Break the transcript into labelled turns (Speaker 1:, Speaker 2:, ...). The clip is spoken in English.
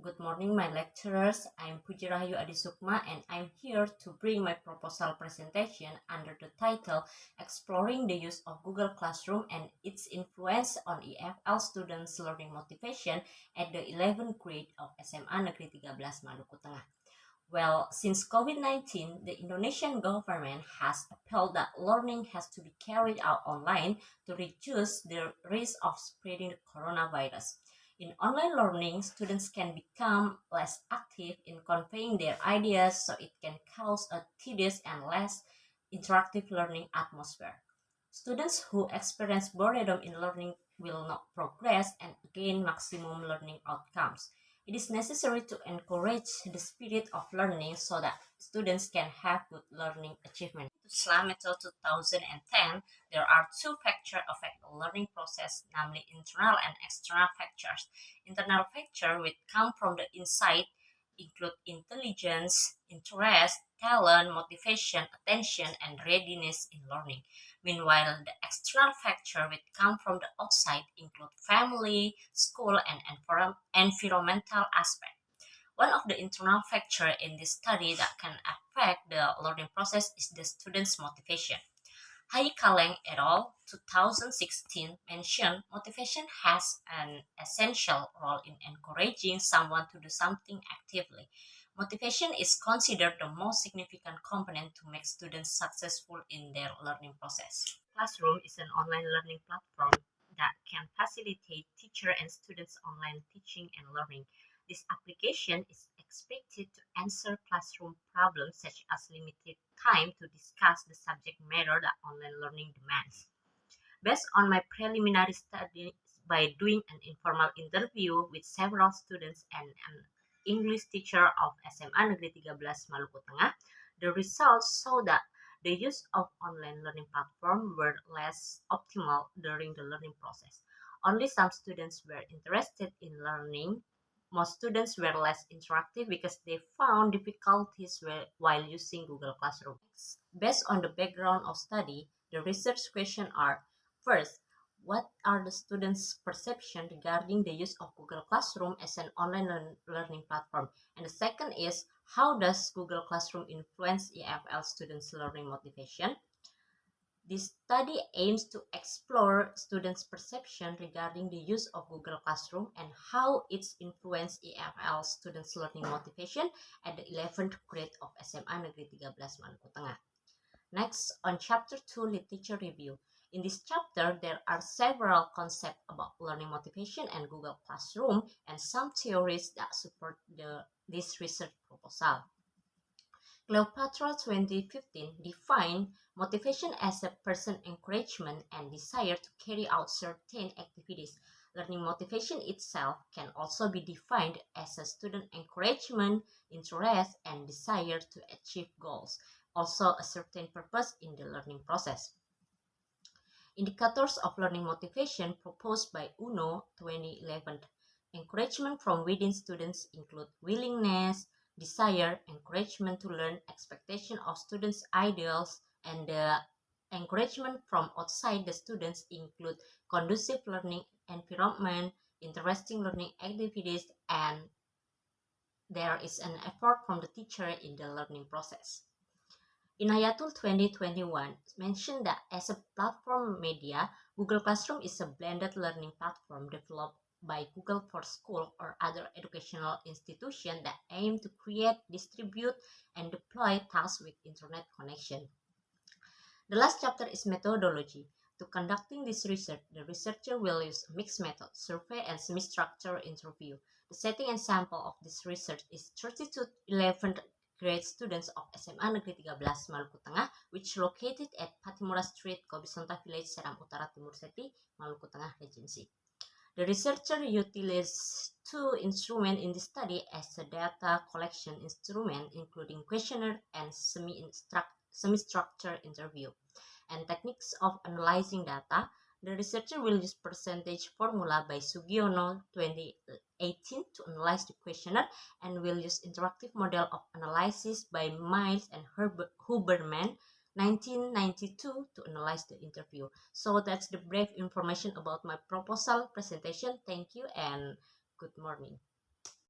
Speaker 1: Good morning, my lecturers. I'm Puji Rahayu Sukma, and I'm here to bring my proposal presentation under the title Exploring the Use of Google Classroom and Its Influence on EFL Students' Learning Motivation at the 11th grade of SMA Negeri 13 Maluku Tengah. Well, since COVID-19, the Indonesian government has upheld that learning has to be carried out online to reduce the risk of spreading the coronavirus. In online learning, students can become less active in conveying their ideas, so it can cause a tedious and less interactive learning atmosphere. Students who experience boredom in learning will not progress and gain maximum learning outcomes. It is necessary to encourage the spirit of learning so that students can have good learning achievement. To SLAM Method 2010, there are two factors affect the learning process, namely internal and external factors. Internal factors, which come from the inside, include intelligence, interest, talent, motivation, attention, and readiness in learning. Meanwhile, the external factors which come from the outside include family, school, and environmental aspect. One of the internal factors in this study that can affect the learning process is the student's motivation. Hai Kaleng et al. 2016 mentioned motivation has an essential role in encouraging someone to do something actively. Motivation is considered the most significant component to make students successful in their learning process. Classroom is an online learning platform that can facilitate teacher and students' online teaching and learning. This application is expected to answer classroom problems such as limited time to discuss the subject matter that online learning demands. Based on my preliminary study by doing an informal interview with several students and an English teacher of SMA Negeri 13 Maluku Tengah, the results show that the use of online learning platform were less optimal during the learning process. Only some students were interested in learning. Most students were less interactive because they found difficulties while using Google Classroom. Based on the background of study, the research questions are: first, what are the students' perceptions regarding the use of Google Classroom as an online learning platform? And the second is, how does Google Classroom influence EFL students' learning motivation? This study aims to explore students' perception regarding the use of Google Classroom and how it's influenced EFL students' learning motivation at the 11th grade of SMA Negeri 13 Maluku Tengah. Next, on Chapter 2, Literature Review. In this chapter, there are several concepts about learning motivation and Google Classroom and some theories that support this research proposal. Cleopatra 2015 defined motivation as a person's encouragement and desire to carry out certain activities. Learning motivation itself can also be defined as a student encouragement, interest, and desire to achieve goals, also a certain purpose in the learning process. Indicators of learning motivation proposed by UNO 2011. Encouragement from within students include willingness, desire, encouragement to learn, expectation of students' ideals, and the encouragement from outside the students include conducive learning environment, interesting learning activities, and there is an effort from the teacher in the learning process. Inayatul 2021 mentioned that as a platform media, Google Classroom is a blended learning platform developed by Google for School or other educational institutions that aim to create, distribute, and deploy tasks with internet connection. The last chapter is methodology. To conducting this research, the researcher will use a mixed method, survey and semi-structured interview. The setting and sample of this research is 32 11th grade students of SMA Negeri 13 Maluku Tengah, which located at Patimura Street, Kobisonta Village, Seram Utara Timur Seti, Maluku Tengah Regency. The researcher utilized two instruments in the study as a data collection instrument, including questionnaire and semi-structured interview. And techniques of analyzing data, the researcher will use percentage formula by Sugiono 2018 to analyze the questionnaire and will use interactive model of analysis by Miles and Huberman 1992 to analyze the interview. So that's the brief information about my proposal presentation. Thank you and good morning.